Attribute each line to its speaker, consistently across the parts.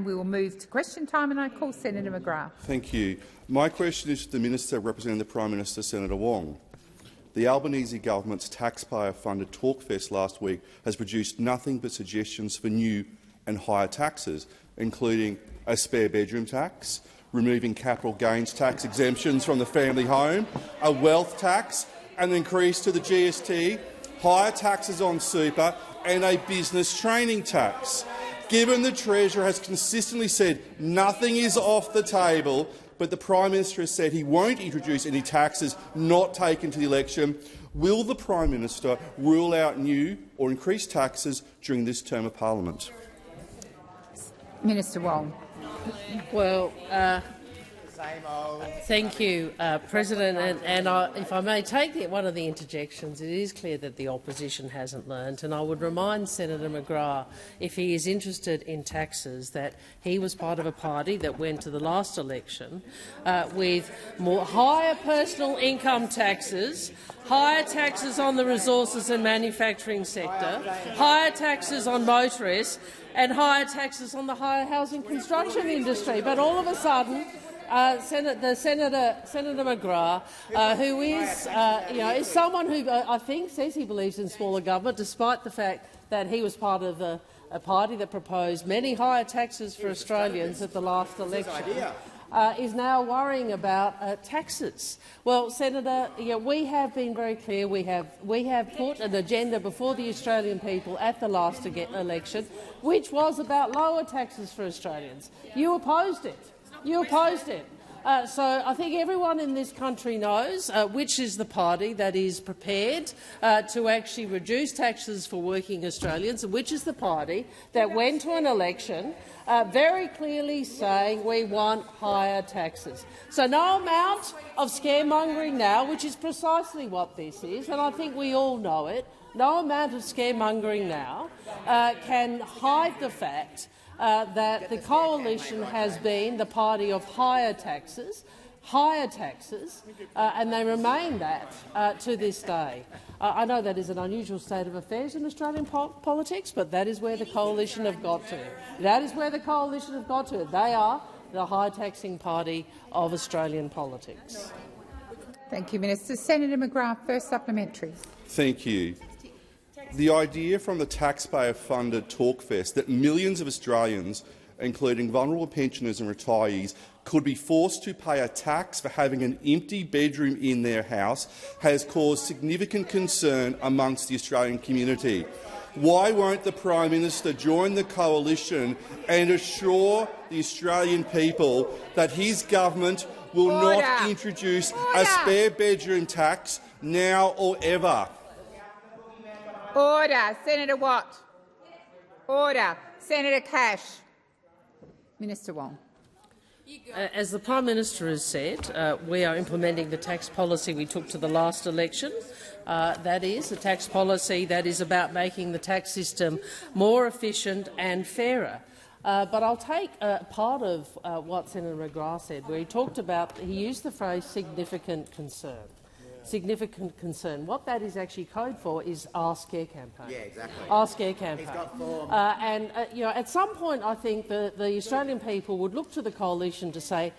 Speaker 1: we will move to question time, and I call Senator McGrath.
Speaker 2: Thank you. My question is to the Minister representing the Prime Minister, Senator Wong. The Albanese government's taxpayer-funded Talkfest last week has produced nothing but suggestions for new and higher taxes, including a spare bedroom tax, removing capital gains tax exemptions from the family home, a wealth tax, an increase to the GST, higher taxes on super and a business training tax. Given the Treasurer has consistently said nothing is off the table, but the Prime Minister has said he won't introduce any taxes not taken to the election, will the Prime Minister rule out new or increased taxes during this term of parliament?
Speaker 1: Minister Wong.
Speaker 3: Well, thank you, President. And if I may take one of the interjections, it is clear that the opposition hasn't learned, and I would remind Senator McGrath, if he is interested in taxes, that he was part of a party that went to the last election with higher personal income taxes, higher taxes on the resources and manufacturing sector, higher taxes on motorists, and higher taxes on the higher housing construction industry. But all of a sudden, Senator McGrath, who is, is someone who I think says he believes in smaller government, despite the fact that he was part of a party that proposed many higher taxes for Australians at the last election, is now worrying about taxes. Well, Senator, we have been very clear. We have put an agenda before the Australian people at the last election, which was about lower taxes for Australians. You opposed it. You opposed it. So I think everyone in this country knows which is the party that is prepared to actually reduce taxes for working Australians, and which is the party that went to an election very clearly saying we want higher taxes. So no amount of scaremongering now, which is precisely what this is, and I think we all know it, no amount of scaremongering now can hide the fact that the coalition has been the party of higher taxes, and they remain that to this day. I know that is an unusual state of affairs in Australian politics, but that is where the coalition have got to. That is where the coalition have got to. They are the high-taxing party of Australian politics.
Speaker 1: Thank you, Minister. Senator McGrath, first supplementary.
Speaker 2: Thank you. The idea from the taxpayer-funded Talkfest that millions of Australians, including vulnerable pensioners and retirees, could be forced to pay a tax for having an empty bedroom in their house has caused significant concern amongst the Australian community. Why won't the Prime Minister join the coalition and assure the Australian people that his government will not introduce a spare bedroom tax now or ever?
Speaker 1: Order. Senator Watt. Order. Senator Cash. Minister Wong.
Speaker 3: As the Prime Minister has said, we are implementing the tax policy we took to the last election. That is a tax policy that is about making the tax system more efficient and fairer. But I'll take part of what Senator McGrath said, where he used the phrase significant concern. Significant concern. What that is actually code for is our scare campaign. Yeah, exactly. Our scare campaign. At some point, I think the Australian people would look to the coalition to say,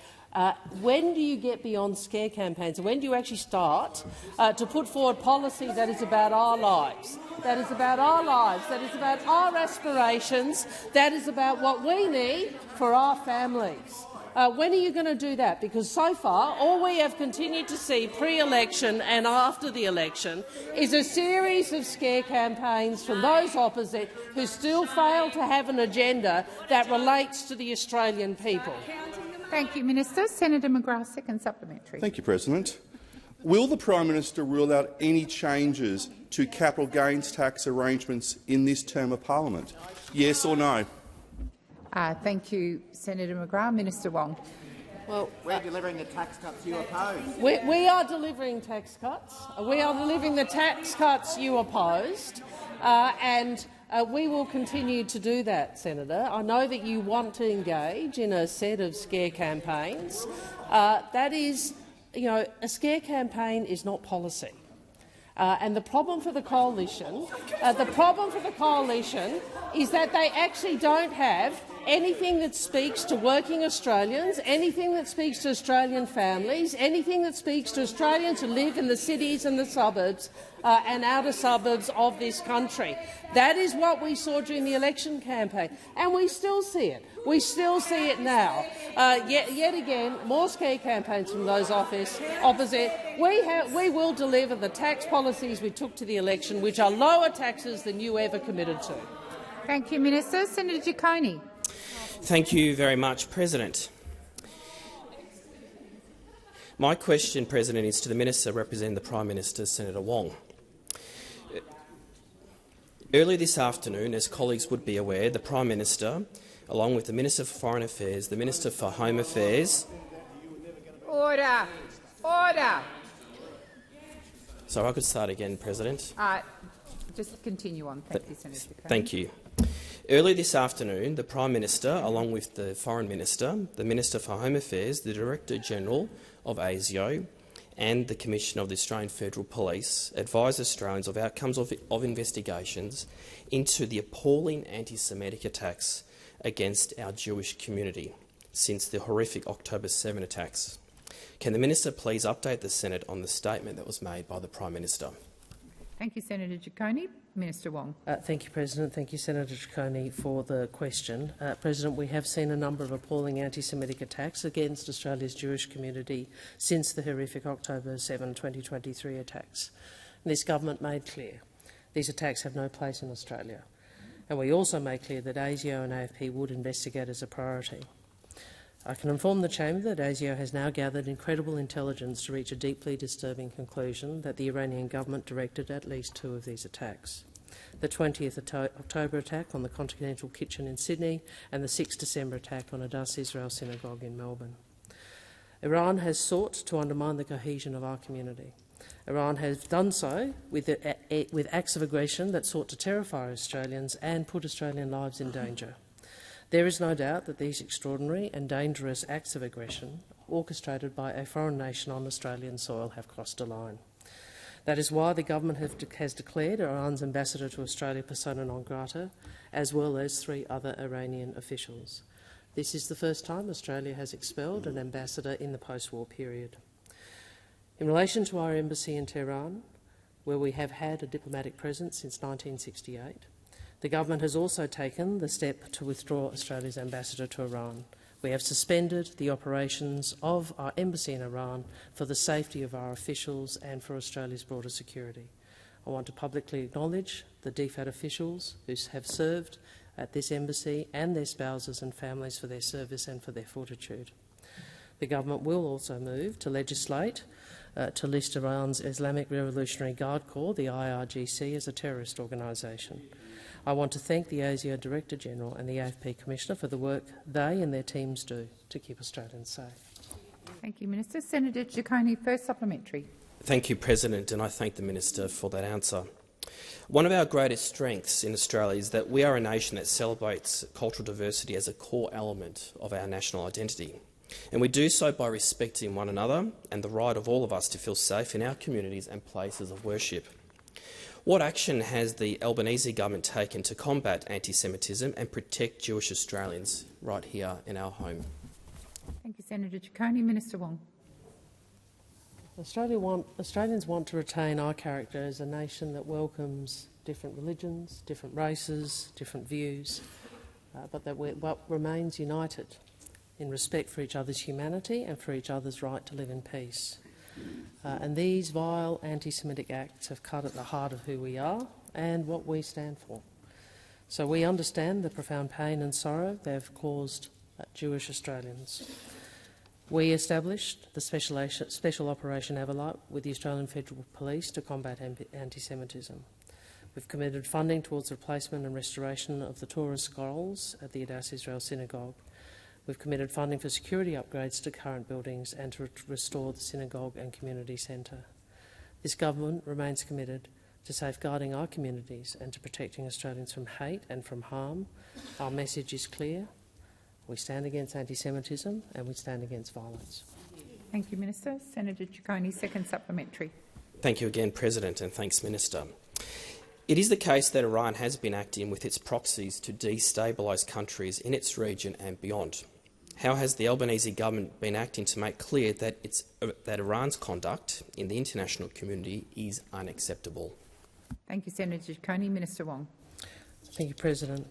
Speaker 3: when do you get beyond scare campaigns? When do you actually start to put forward policy that is about our lives? That is about our lives. That is about our aspirations. That is about what we need for our families. When are you going to do that? Because so far, all we have continued to see pre-election and after the election is a series of scare campaigns from those opposite who still fail to have an agenda that relates to the Australian people.
Speaker 1: Thank you, Minister. Senator McGrath, second supplementary.
Speaker 2: Thank you, President. Will the Prime Minister rule out any changes to capital gains tax arrangements in this term of parliament? Yes or no?
Speaker 1: Thank you, Senator McGrath. Minister Wong.
Speaker 4: Well, we're delivering the tax cuts you oppose.
Speaker 3: We are delivering tax cuts. We are delivering the tax cuts you opposed, and we will continue to do that, Senator. I know that you want to engage in a set of scare campaigns. That is, a scare campaign is not policy. And the problem for the coalition, is that they actually don't have anything that speaks to working Australians, anything that speaks to Australian families, anything that speaks to Australians who live in the cities and the suburbs and outer suburbs of this country. That is what we saw during the election campaign, and we still see it. We still see it now. Yet again, more scare campaigns from those opposite. We will deliver the tax policies we took to the election, which are lower taxes than you ever committed to.
Speaker 1: Thank you, Minister. Senator Ciccone.
Speaker 5: Thank you very much, President. My question, President, is to the Minister representing the Prime Minister, Senator Wong. Earlier this afternoon, as colleagues would be aware, the Prime Minister, along with the Minister for Foreign Affairs, the Minister for Home Affairs—
Speaker 1: Order! Order!
Speaker 5: Sorry, I could start again, President.
Speaker 1: Just continue on. Thank you, Senator Ciccone.
Speaker 5: Thank you. Earlier this afternoon, the Prime Minister, along with the Foreign Minister, the Minister for Home Affairs, the Director-General of ASIO and the Commissioner of the Australian Federal Police advised Australians of outcomes of investigations into the appalling anti-Semitic attacks against our Jewish community since the horrific October 7 attacks. Can the Minister please update the Senate on the statement that was made by the Prime Minister?
Speaker 1: Thank you, Senator Ciccone. Minister Wong.
Speaker 3: Thank you, President. Thank you, Senator Ciccone, for the question. President, we have seen a number of appalling anti-Semitic attacks against Australia's Jewish community since the horrific October 7, 2023 attacks. And this government made clear these attacks have no place in Australia. And we also made clear that ASIO and AFP would investigate as a priority. I can inform the Chamber that ASIO has now gathered incredible intelligence to reach a deeply disturbing conclusion that the Iranian government directed at least 2 of these attacks: the 20th October attack on the Continental Kitchen in Sydney and the 6th December attack on Adass Israel Synagogue in Melbourne. Iran has sought to undermine the cohesion of our community. Iran has done so with acts of aggression that sought to terrify Australians and put Australian lives in danger. There is no doubt that these extraordinary and dangerous acts of aggression, orchestrated by a foreign nation on Australian soil, have crossed a line. That is why the government has declared Iran's ambassador to Australia persona non grata, as well as 3 other Iranian officials. This is the first time Australia has expelled an ambassador in the post-war period. In relation to our embassy in Tehran, where we have had a diplomatic presence since 1968, the government has also taken the step to withdraw Australia's ambassador to Iran. We have suspended the operations of our embassy in Iran for the safety of our officials and for Australia's broader security. I want to publicly acknowledge the DFAT officials who have served at this embassy and their spouses and families for their service and for their fortitude. The government will also move to legislate to list Iran's Islamic Revolutionary Guard Corps, the IRGC, as a terrorist organisation. I want to thank the ASIO Director-General and the AFP Commissioner for the work they and their teams do to keep Australians safe.
Speaker 1: Thank you, Minister. Senator Ciccone, first supplementary.
Speaker 5: Thank you, President, and I thank the Minister for that answer. One of our greatest strengths in Australia is that we are a nation that celebrates cultural diversity as a core element of our national identity. And we do so by respecting one another and the right of all of us to feel safe in our communities and places of worship. What action has the Albanese government taken to combat anti-Semitism and protect Jewish Australians right here in our home?
Speaker 1: Thank you, Senator Ciccone. Minister Wong.
Speaker 3: Australians want to retain our character as a nation that welcomes different religions, different races, different views, but that remains united in respect for each other's humanity and for each other's right to live in peace. And these vile anti-Semitic acts have cut at the heart of who we are and what we stand for. So we understand the profound pain and sorrow they have caused Jewish Australians. We established the Special Operation Everlight with the Australian Federal Police to combat anti-Semitism. We've committed funding towards the replacement and restoration of the Torah scrolls at the Adass Israel Synagogue. We've committed funding for security upgrades to current buildings and to restore the synagogue and community centre. This government remains committed to safeguarding our communities and to protecting Australians from hate and from harm. Our message is clear. We stand against anti-Semitism and we stand against violence.
Speaker 1: Thank you, Minister. Senator Ciccone, second supplementary.
Speaker 5: Thank you again, President, and thanks, Minister. It is the case that Iran has been acting with its proxies to destabilise countries in its region and beyond. How has the Albanese government been acting to make clear that Iran's conduct in the international community is unacceptable?
Speaker 1: Thank you, Senator Ciccone. Minister Wong.
Speaker 3: Thank you, President.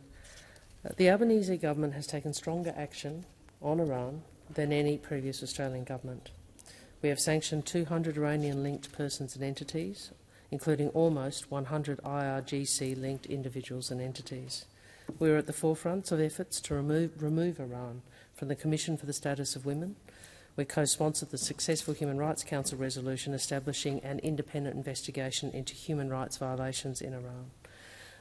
Speaker 3: The Albanese government has taken stronger action on Iran than any previous Australian government. We have sanctioned 200 Iranian-linked persons and entities, including almost 100 IRGC-linked individuals and entities. We are at the forefront of efforts to remove Iran from the Commission for the Status of Women. We co-sponsored the successful Human Rights Council resolution establishing an independent investigation into human rights violations in Iran.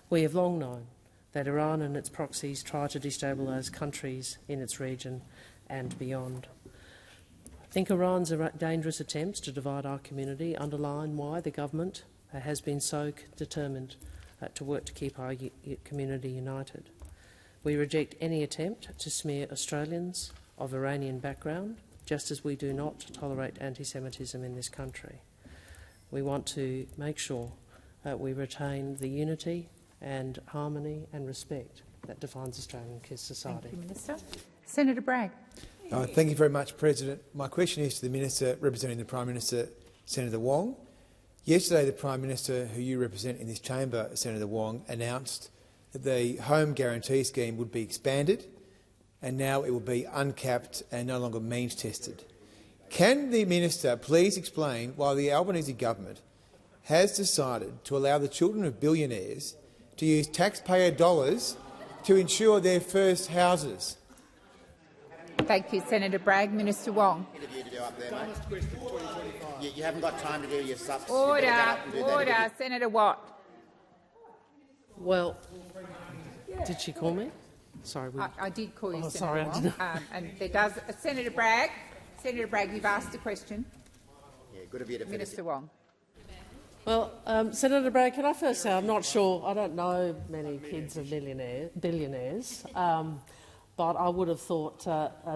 Speaker 3: We have long known that Iran and its proxies try to destabilise countries in its region and beyond. I think Iran's dangerous attempts to divide our community underline why the government has been so determined to work to keep our community united. We reject any attempt to smear Australians of Iranian background, just as we do not tolerate anti-Semitism in this country. We want to make sure that we retain the unity and harmony and respect that defines Australian society.
Speaker 1: Thank you, Minister. Senator Bragg.
Speaker 6: Thank you very much, President. My question is to the Minister representing the Prime Minister, Senator Wong. Yesterday, the Prime Minister, who you represent in this chamber, Senator Wong, announced that the Home Guarantee Scheme would be expanded and now it will be uncapped and no longer means-tested. Can the Minister please explain why the Albanese government has decided to allow the children of billionaires to use taxpayer dollars to insure their first houses?
Speaker 1: Thank you, Senator Bragg. Minister Wong.
Speaker 4: You haven't got time to do your stuff.
Speaker 1: Order. Senator Watt.
Speaker 3: Well, did she call me? Sorry.
Speaker 1: I did call you, Senator
Speaker 3: sorry,
Speaker 1: Wong. And there does. Senator Bragg, you've asked a question.
Speaker 4: Yeah, good of you to finish.
Speaker 1: Minister Wong.
Speaker 3: Well, Senator Bragg, can I first say I'm not sure, I don't know many kids of billionaires, but I would have thought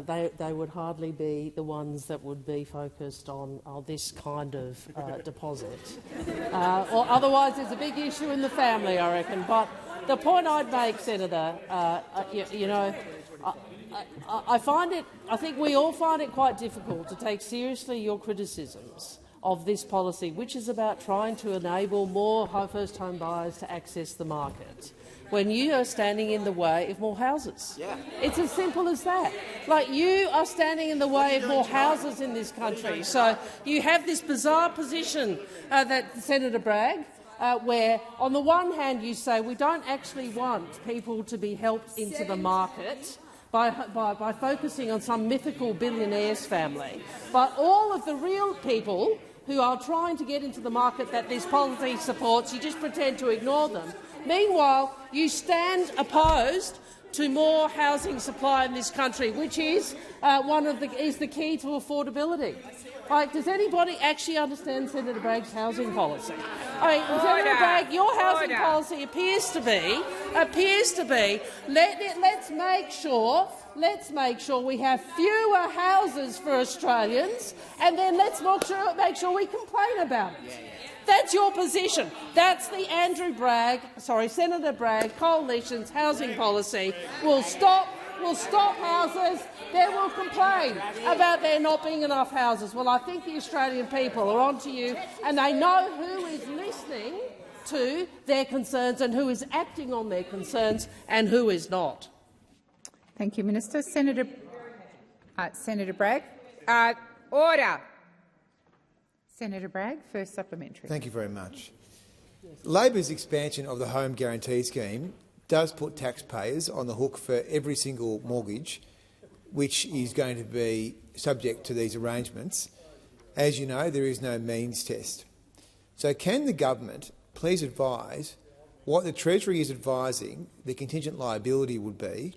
Speaker 3: they would hardly be the ones that would be focused on this kind of deposit. Or otherwise there's a big issue in the family, I reckon. But the point I'd make, Senator, I think we all find it quite difficult to take seriously your criticisms of this policy, which is about trying to enable more first-home buyers to access the market, when you are standing in the way of more houses. Yeah. It's as simple as that. Like, you are standing in the way of more houses in this country. So you have this bizarre position that Senator Bragg, where on the one hand you say we don't actually want people to be helped into the market by focusing on some mythical billionaire's family, but all of the real people who are trying to get into the market that this policy supports, you just pretend to ignore them. Meanwhile, you stand opposed to more housing supply in this country, which is the key to affordability. Like, does anybody actually understand Senator Bragg's housing policy? I mean, Senator Bragg, your housing policy appears to be let's make sure we have fewer houses for Australians, and then let's make sure we complain about it. That's your position. That's the Senator Bragg coalition's housing policy. We'll stop houses, then we'll complain about there not being enough houses. Well, I think the Australian people are onto you, and they know who is listening to their concerns and who is acting on their concerns and who is not.
Speaker 1: Thank you, Minister. Senator Bragg. Order. Senator Bragg, first supplementary.
Speaker 6: Thank you very much. Labor's expansion of the Home Guarantee Scheme does put taxpayers on the hook for every single mortgage which is going to be subject to these arrangements. As you know, there is no means test. So can the government please advise what the Treasury is advising the contingent liability would be,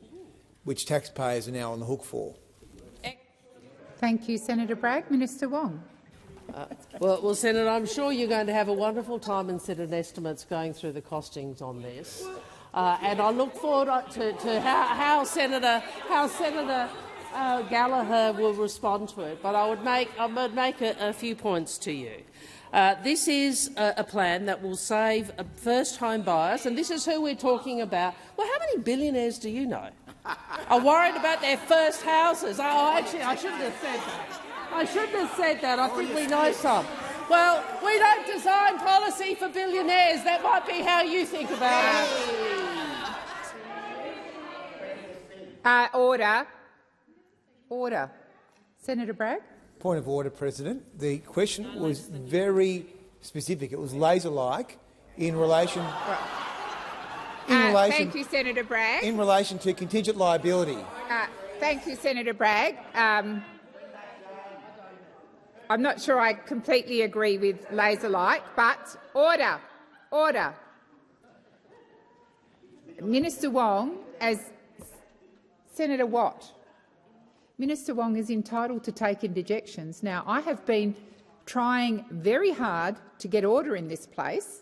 Speaker 6: which taxpayers are now on the hook for?
Speaker 1: Thank you, Senator Bragg. Minister Wong.
Speaker 3: Well, Senator, I'm sure you're going to have a wonderful time in Senate estimates going through the costings on this. And I look forward to how Senator Gallagher will respond to it, but I would make a few points to you. This is a plan that will save first-home buyers, and this is who we're talking about. Well, how many billionaires do you know are worried about their first houses? Oh, actually, I shouldn't have said that. I shouldn't have said that. I think we know some. Well, we don't design policy for billionaires. That might be how you think about it.
Speaker 1: Order. Order. Senator Bragg.
Speaker 6: Point of order, President. The question was very specific. It was laser-like in relation.
Speaker 1: Thank you, Senator Bragg.
Speaker 6: In relation to contingent liability.
Speaker 1: Thank you, Senator Bragg. I'm not sure I completely agree with laser-like, but order. Order. Minister Wong, as Senator Watt. Minister Wong is entitled to take interjections. Now, I have been trying very hard to get order in this place,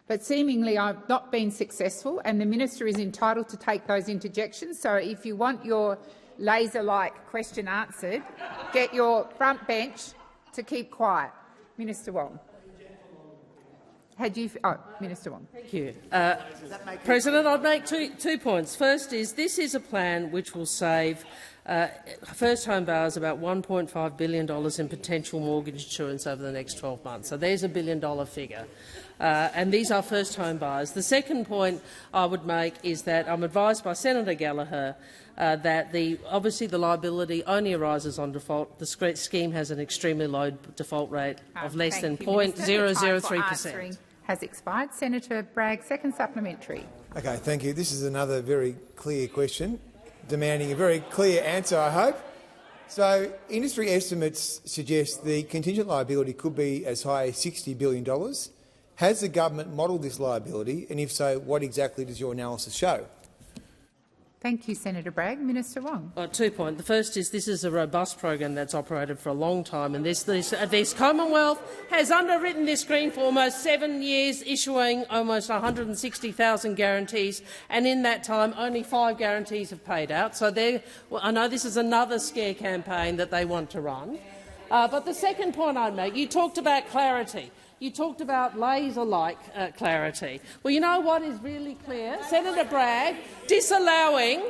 Speaker 1: but seemingly I've not been successful, and the minister is entitled to take those interjections. So if you want your laser-like question answered, get your front bench to keep quiet. Minister Wong. Minister Wong.
Speaker 3: Thank you. President, I'd make two points. First is this is a plan which will save first-home buyers about $1.5 billion in potential mortgage insurance over the next 12 months. So there's a billion-dollar figure. And these are first-home buyers. The second point I would make is that I'm advised by Senator Gallagher that obviously the liability only arises on default. The scheme has an extremely low default rate of less than 0.003%.
Speaker 1: Has expired. Senator Bragg, second supplementary.
Speaker 6: Okay, thank you. This is another very clear question, demanding a very clear answer, I hope. So, industry estimates suggest the contingent liability could be as high as $60 billion. Has the government modelled this liability, and if so, what exactly does your analysis show?
Speaker 1: Thank you, Senator Bragg. Minister Wong.
Speaker 3: 2 points. The first is this is a robust program that's operated for a long time, and this Commonwealth has underwritten this scheme for almost 7 years, issuing almost 160,000 guarantees, and in that time only 5 guarantees have paid out. So I know this is another scare campaign that they want to run. But the second point I'd make, you talked about clarity. You talked about laser-like clarity. Well, you know what is really clear? Senator Bragg disallowing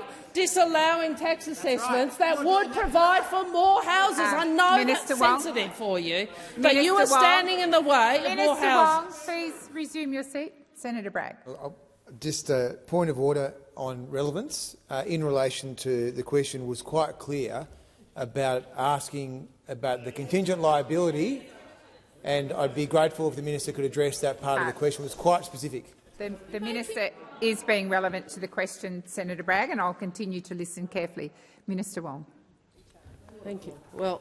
Speaker 3: tax assessments that would provide for more houses. I know
Speaker 1: Minister
Speaker 3: that's
Speaker 1: Wong.
Speaker 3: sensitive for you, but
Speaker 1: Minister
Speaker 3: you are standing in the way of more
Speaker 1: Minister
Speaker 3: houses.
Speaker 1: Wong, please resume your seat. Senator Bragg.
Speaker 6: Just a point of order on relevance in relation to the question was quite clear about asking about the contingent liability, and I'd be grateful if the minister could address that part of the question. It was quite specific.
Speaker 1: The minister is being relevant to the question, Senator Bragg, and I'll continue to listen carefully. Minister Wong.
Speaker 3: Thank you. Well,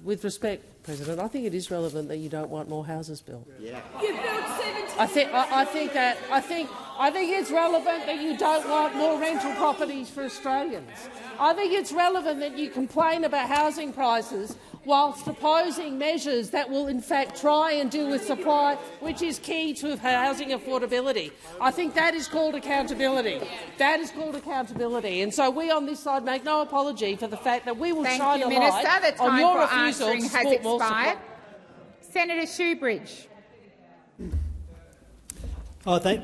Speaker 3: with respect, President, I think it is relevant that you don't want more houses built.
Speaker 4: Yeah.
Speaker 1: You built 17.
Speaker 3: I think it's relevant that you don't want more rental properties for Australians. I think it's relevant that you complain about housing prices whilst opposing measures that will in fact try and deal with supply, which is key to housing affordability. I think that is called accountability. That is called accountability. And so we on this side make no apology for the fact that we will shine a light on your refusal to support more supply.
Speaker 1: Senator Shoebridge.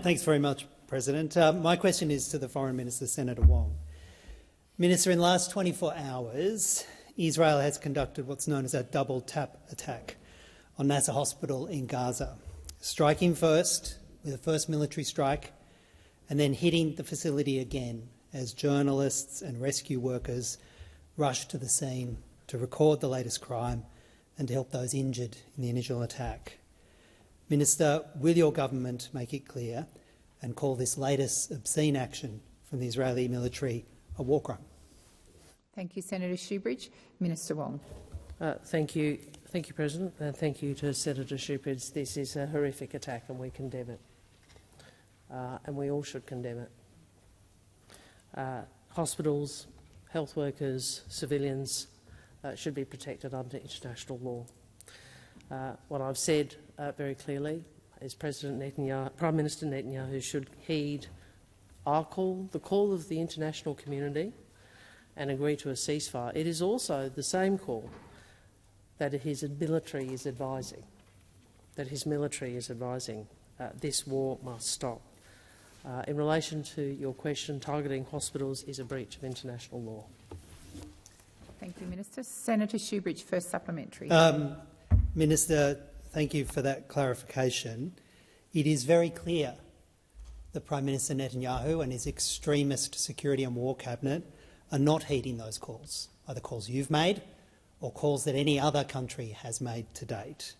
Speaker 7: Thanks very much, President. My question is to the Foreign Minister, Senator Wong. Minister, in the last 24 hours, Israel has conducted what's known as a double-tap attack on Nasser Hospital in Gaza, striking first with a first military strike and then hitting the facility again as journalists and rescue workers rushed to the scene to record the latest crime and to help those injured in the initial attack. Minister, will your government make it clear and call this latest obscene action from the Israeli military a war crime?
Speaker 1: Thank you, Senator Shoebridge. Minister Wong.
Speaker 3: Thank you, President, and thank you to Senator Shoebridge. This is a horrific attack, and we condemn it, and we all should condemn it. Hospitals, health workers, civilians should be protected under international law. What I've said very clearly is Prime Minister Netanyahu should heed our call, the call of the international community, and agree to a ceasefire, it is also the same call that his military is advising. This war must stop. In relation to your question, targeting hospitals is a breach of international law.
Speaker 1: Thank you, Minister. Senator Shoebridge, first supplementary.
Speaker 7: Minister, thank you for that clarification. It is very clear that Prime Minister Netanyahu and his extremist security and war cabinet are not heeding those calls, either calls you've made or calls that any other country has made to date.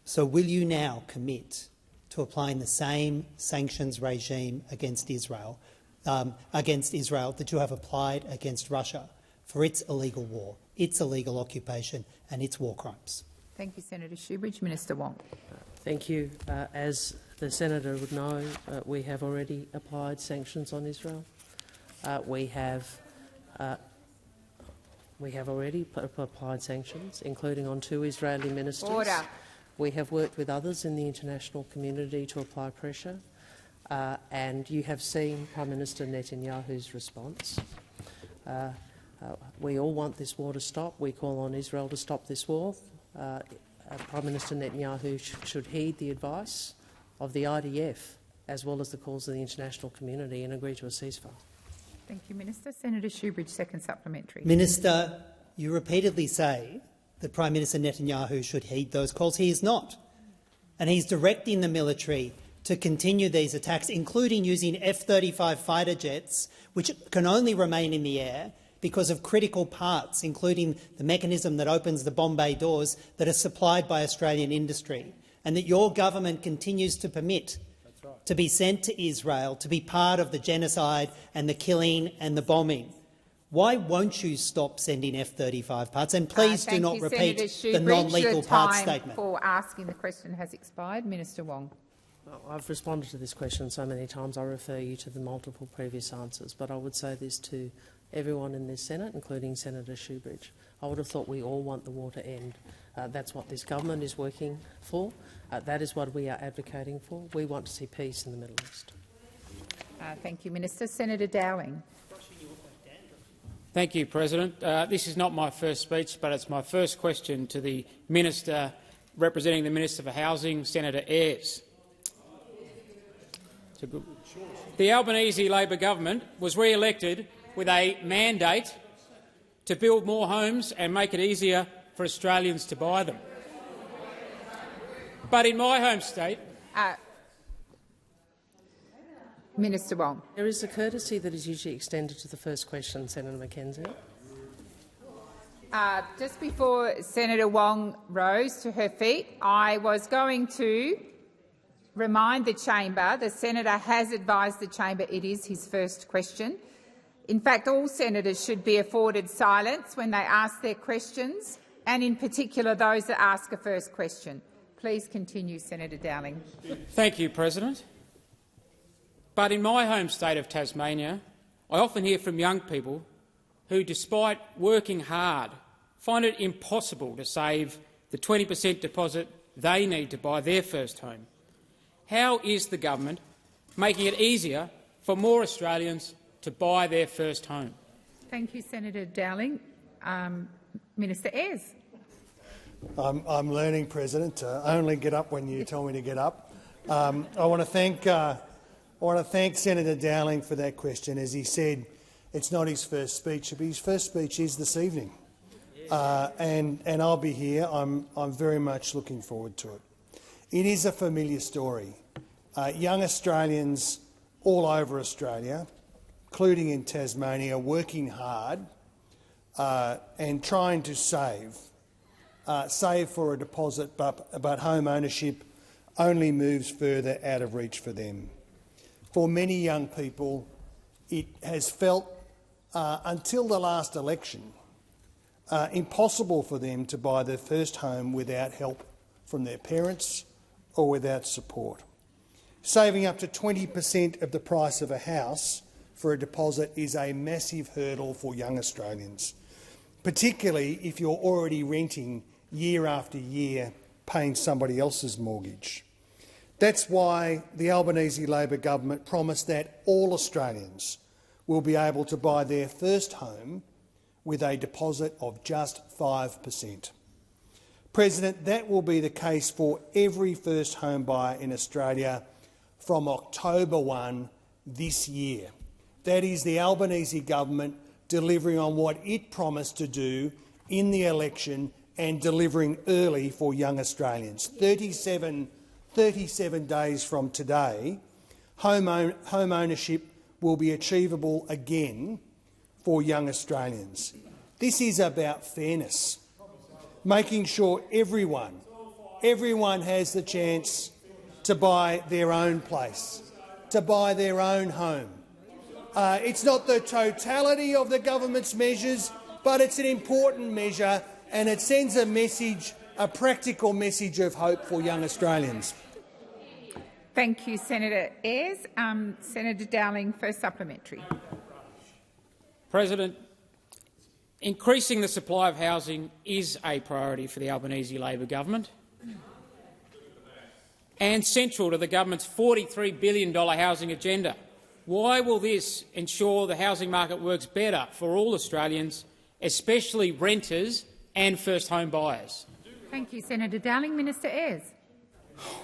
Speaker 7: So will you now commit to applying the same sanctions regime against Israel that you have applied against Russia for its illegal war, its illegal occupation and its war crimes?
Speaker 1: Thank you, Senator Shoebridge. Minister Wong.
Speaker 3: Thank you. As the senator would know, we have already applied sanctions on Israel. We have already applied sanctions, including on 2 Israeli ministers.
Speaker 1: Order.
Speaker 3: We have worked with others in the international community to apply pressure, and you have seen Prime Minister Netanyahu's response. We all want this war to stop. We call on Israel to stop this war. Prime Minister Netanyahu should heed the advice of the IDF as well as the calls of the international community and agree to a ceasefire.
Speaker 1: Thank you, Minister. Senator Shoebridge, second supplementary.
Speaker 7: Minister, you repeatedly say that Prime Minister Netanyahu should heed those calls. He is not. And he's directing the military to continue these attacks, including using F-35 fighter jets, which can only remain in the air because of critical parts, including the mechanism that opens the bomb bay doors that are supplied by Australian industry, and that your government continues to permit to be sent to Israel to be part of the genocide and the killing and the bombing. Why won't you stop sending F-35 parts? And please do not repeat the non-lethal parts statement.
Speaker 1: For asking the question has expired. Minister Wong.
Speaker 3: Well, I've responded to this question so many times I refer you to the multiple previous answers, but I would say this to everyone in this Senate, including Senator Shoebridge. I would have thought we all want the war to end. That's what this government is working for. That is what we are advocating for. We want to see peace in the Middle East.
Speaker 1: Thank you, Minister. Senator Dowling.
Speaker 8: Thank you, President. This is not my first speech, but it's my first question to the Minister representing the Minister for Housing, Senator Ayres. The Albanese Labor government was re-elected with a mandate to build more homes and make it easier for Australians to buy them. But in my home state—
Speaker 1: Minister Wong.
Speaker 3: There is a courtesy that is usually extended to the first question, Senator McKenzie.
Speaker 1: Just before Senator Wong rose to her feet, I was going to remind the chamber the senator has advised the chamber it is his first question. In fact, all senators should be afforded silence when they ask their questions, and in particular those that ask a first question. Please continue, Senator Dowling.
Speaker 8: Thank you, President. But in my home state of Tasmania, I often hear from young people who, despite working hard, find it impossible to save the 20% deposit they need to buy their first home. How is the government making it easier for more Australians to buy their first home?
Speaker 1: Thank you, Senator Dowling. Minister Ayres.
Speaker 9: I'm learning, President, to only get up when you tell me to get up. I want to thank Senator Dowling for that question. As he said, it's not his first speech, but his first speech is this evening, and I'll be here. I'm very much looking forward to it. It is a familiar story. Young Australians all over Australia, including in Tasmania, working hard and trying to save for a deposit, but home ownership only moves further out of reach for them. For many young people, it has felt, until the last election, impossible for them to buy their first home without help from their parents or without support. Saving up to 20% of the price of a house for a deposit is a massive hurdle for young Australians, particularly if you're already renting year after year, paying somebody else's mortgage. That's why the Albanese Labor government promised that all Australians will be able to buy their first home with a deposit of just 5%. President, that will be the case for every first home buyer in Australia from October 1 this year. That is the Albanese government delivering on what it promised to do in the election and delivering early for young Australians. 37 days from today, home ownership will be achievable again for young Australians. This is about fairness, making sure everyone has the chance to buy their own place, to buy their own home. It's not the totality of the government's measures, but it's an important measure, and it sends a message, a practical message of hope for young Australians.
Speaker 1: Thank you, Senator Ayres. Senator Dowling for supplementary.
Speaker 8: President, increasing the supply of housing is a priority for the Albanese Labor government and central to the government's $43 billion housing agenda. Why will this ensure the housing market works better for all Australians, especially renters and first home buyers?
Speaker 1: Thank you, Senator Dowling. Minister Ayres.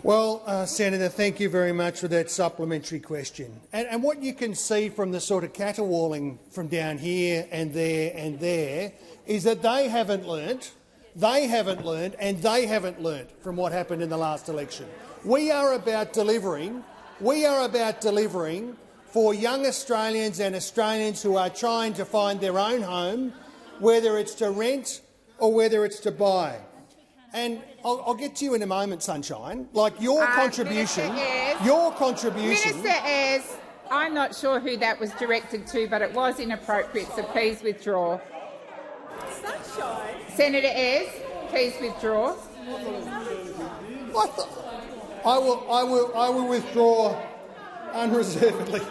Speaker 9: Well, Senator, thank you very much for that supplementary question. And what you can see from the sort of caterwauling from down here and there is that they haven't learnt, and they haven't learnt from what happened in the last election. We are about delivering for young Australians and Australians who are trying to find their own home, whether it's to rent or whether it's to buy. And I'll get to you in a moment, Sunshine. Like your contribution.
Speaker 1: Minister Ayres, I'm not sure who that was directed to, but it was inappropriate, so please withdraw.
Speaker 10: Sunshine.
Speaker 1: Senator Ayres, please withdraw.
Speaker 9: I will withdraw unreservedly.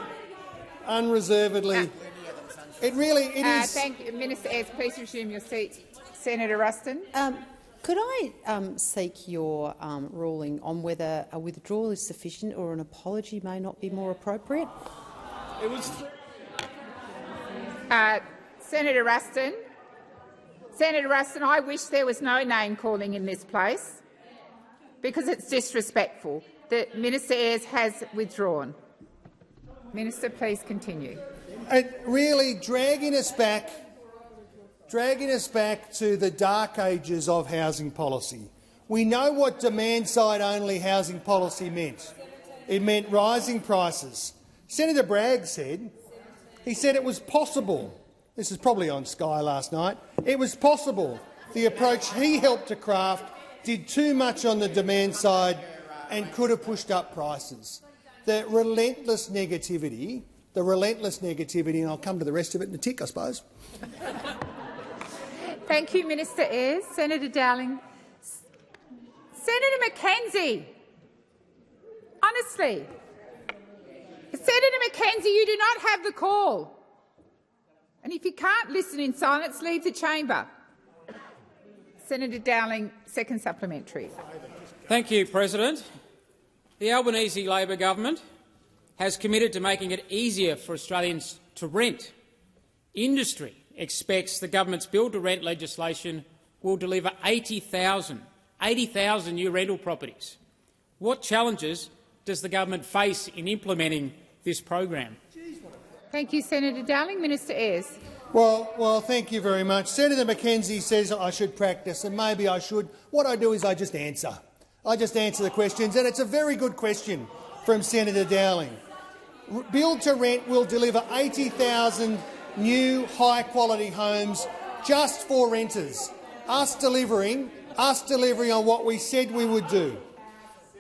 Speaker 9: It is.
Speaker 1: Thank you, Minister Ayres. Please resume your seat. Senator Ruston.
Speaker 10: Could I seek your ruling on whether a withdrawal is sufficient or an apology may not be more appropriate?
Speaker 1: Senator Ruston. Senator Ruston, I wish there was no name-calling in this place because it's disrespectful. The Minister Ayres has withdrawn. Minister, please continue.
Speaker 9: Really dragging us back to the dark ages of housing policy. We know what demand-side-only housing policy meant. It meant rising prices. Senator Bragg said it was possible. This is probably on Sky last night. It was possible the approach he helped to craft did too much on the demand side and could have pushed up prices. The relentless negativity, and I'll come to the rest of it in a tick, I suppose.
Speaker 1: Thank you, Minister Ayres. Senator Dowling. Senator McKenzie, honestly, Senator McKenzie, you do not have the call. And if you can't listen in silence, leave the chamber. Senator Dowling, second supplementary.
Speaker 8: Thank you, President. The Albanese Labor government has committed to making it easier for Australians to rent. Industry expects the government's build-to-rent legislation will deliver 80,000 new rental properties. What challenges does the government face in implementing this program?
Speaker 1: Thank you, Senator Dowling. Minister Ayres.
Speaker 9: Well, thank you very much. Senator McKenzie says I should practice, and maybe I should. What I do is I just answer. The questions, and it's a very good question from Senator Dowling. Build-to-rent will deliver 80,000 new high-quality homes just for renters. Us delivering on what we said we would do.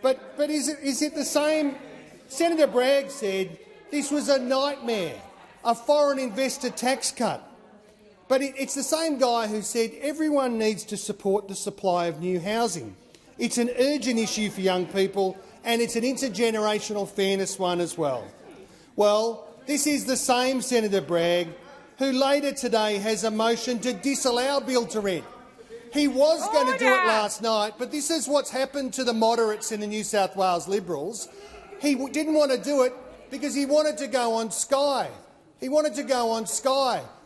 Speaker 9: But is it the same? Senator Bragg said this was a nightmare, a foreign investor tax cut. But it's the same guy who said everyone needs to support the supply of new housing. It's an urgent issue for young people, and it's an intergenerational fairness one as well. Well, this is the same Senator Bragg who later today has a motion to disallow build-to-rent. He was going to do it last night, but this is what's happened to the moderates in the New South Wales Liberals. He didn't want to do it because he wanted to go on Sky.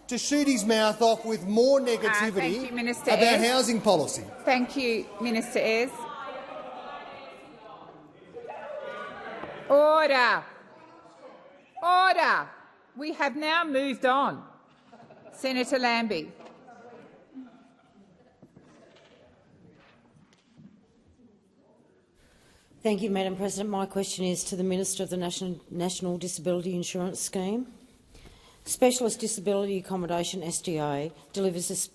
Speaker 9: to shoot his mouth off with more negativity
Speaker 1: thank you, Minister
Speaker 9: about
Speaker 1: Ayres.
Speaker 9: housing policy.
Speaker 1: Thank you, Minister Ayres. Order. Order. We have now moved on. Senator Lambie.
Speaker 11: Thank you, Madam President. My question is to the Minister of the National Disability Insurance Scheme. Specialist Disability Accommodation, SDA, delivers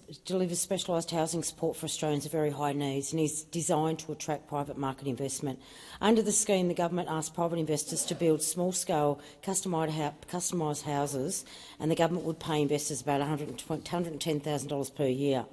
Speaker 11: specialised housing support for Australians of very high needs and is designed to attract private market investment. Under the scheme, the government asks private investors to build small-scale customised houses, and the government would pay investors about $110,000 per year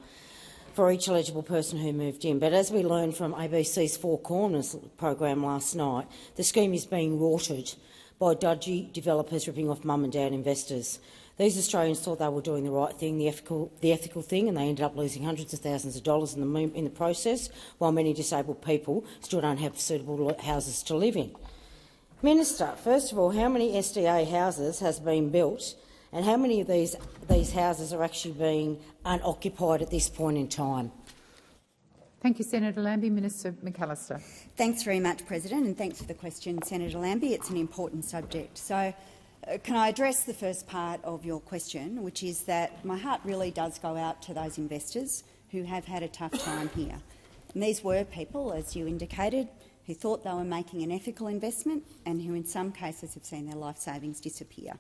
Speaker 11: for each eligible person who moved in. But as we learned from ABC's Four Corners program last night, the scheme is being rorted by dodgy developers ripping off mum and dad investors. These Australians thought they were doing the right thing, the ethical thing, and they ended up losing hundreds of thousands of dollars in the process, while many disabled people still don't have suitable houses to live in. Minister, first of all, how many SDA houses has been built, and how many of these houses are actually being unoccupied at this point in time?
Speaker 1: Thank you, Senator Lambie. Minister McAllister.
Speaker 12: Thanks very much, President, and thanks for the question, Senator Lambie. It's an important subject. So, can I address the first part of your question, which is that my heart really does go out to those investors who have had a tough time here. And these were people, as you indicated, who thought they were making an ethical investment and who in some cases have seen their life savings disappear.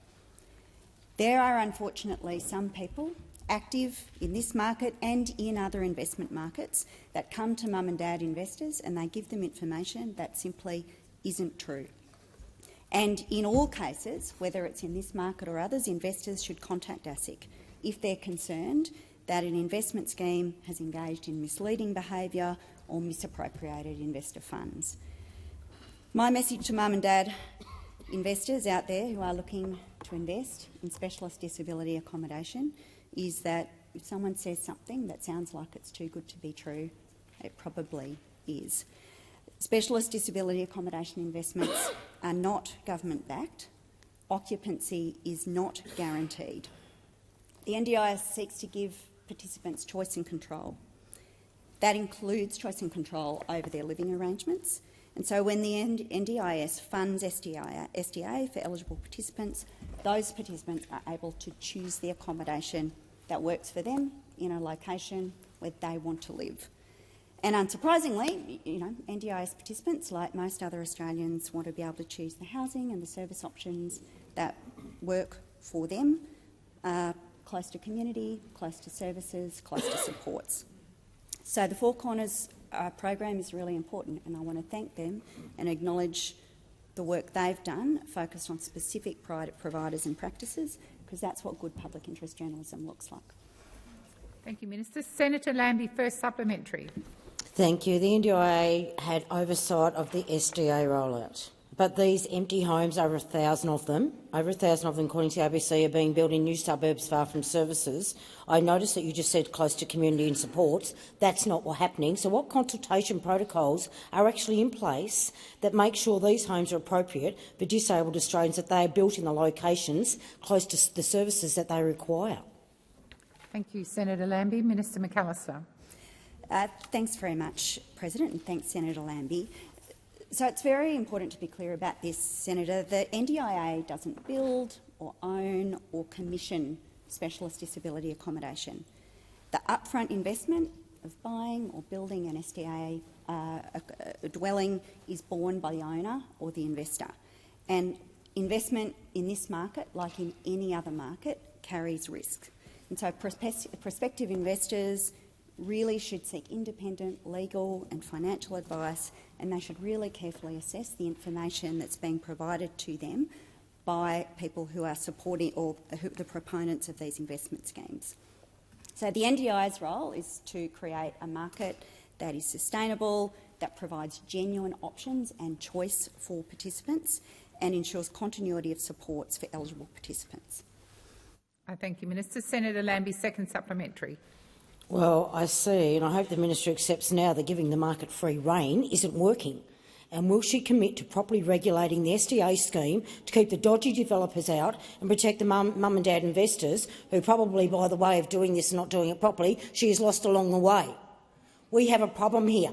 Speaker 12: There are unfortunately some people active in this market and in other investment markets that come to mum and dad investors and they give them information that simply isn't true. And in all cases, whether it's in this market or others, investors should contact ASIC if they're concerned that an investment scheme has engaged in misleading behaviour or misappropriated investor funds. My message to mum and dad investors out there who are looking to invest in specialist disability accommodation is that if someone says something that sounds like it's too good to be true, it probably is. Specialist disability accommodation investments are not government-backed. Occupancy is not guaranteed. The NDIS seeks to give participants choice and control. That includes choice and control over their living arrangements. And so when the NDIS funds SDA for eligible participants, those participants are able to choose the accommodation that works for them in a location where they want to live. And unsurprisingly, NDIS participants, like most other Australians, want to be able to choose the housing and the service options that work for them, close to community, close to services, close to supports. So the Four Corners program is really important, and I want to thank them and acknowledge the work they've done, focused on specific providers and practices, because that's what good public interest journalism looks like.
Speaker 1: Thank you, Minister. Senator Lambie, first supplementary.
Speaker 11: Thank you. The NDIA had oversight of the SDA rollout, but these empty homes, over 1,000 of them, according to ABC, are being built in new suburbs far from services. I noticed that you just said close to community and supports. That's not what's happening. So what consultation protocols are actually in place that make sure these homes are appropriate for disabled Australians, that they are built in the locations close to the services that they require?
Speaker 1: Thank you, Senator Lambie. Minister McAllister.
Speaker 12: Thanks very much, President, and thanks, Senator Lambie. So it's very important to be clear about this, Senator. The NDIA doesn't build or own or commission specialist disability accommodation. The upfront investment of buying or building an SDA dwelling is borne by the owner or the investor. And investment in this market, like in any other market, carries risk. And so prospective investors really should seek independent legal and financial advice, and they should really carefully assess the information that's being provided to them by people who are supporting or the proponents of these investment schemes. So the NDI's role is to create a market that is sustainable, that provides genuine options and choice for participants and ensures continuity of supports for eligible participants.
Speaker 1: I thank you, Minister. Senator Lambie, second supplementary.
Speaker 11: Well, I see, and I hope the minister accepts now that giving the market free rein isn't working. And will she commit to properly regulating the SDA scheme to keep the dodgy developers out and protect the mum and dad investors who probably, by the way of doing this and not doing it properly, she has lost along the way? We have a problem here.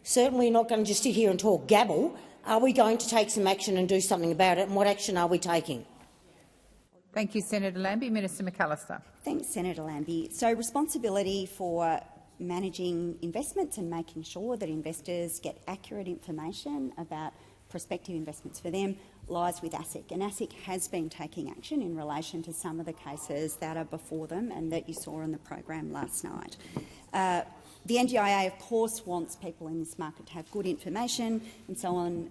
Speaker 11: Certainly not going to just sit here and talk gabble. Are we going to take some action and do something about it, and what action are we taking?
Speaker 1: Thank you, Senator Lambie. Minister McAllister.
Speaker 12: Thanks, Senator Lambie. So responsibility for managing investments and making sure that investors get accurate information about prospective investments for them lies with ASIC. And ASIC has been taking action in relation to some of the cases that are before them and that you saw on the program last night. The NDIA, of course, wants people in this market to have good information, and so on.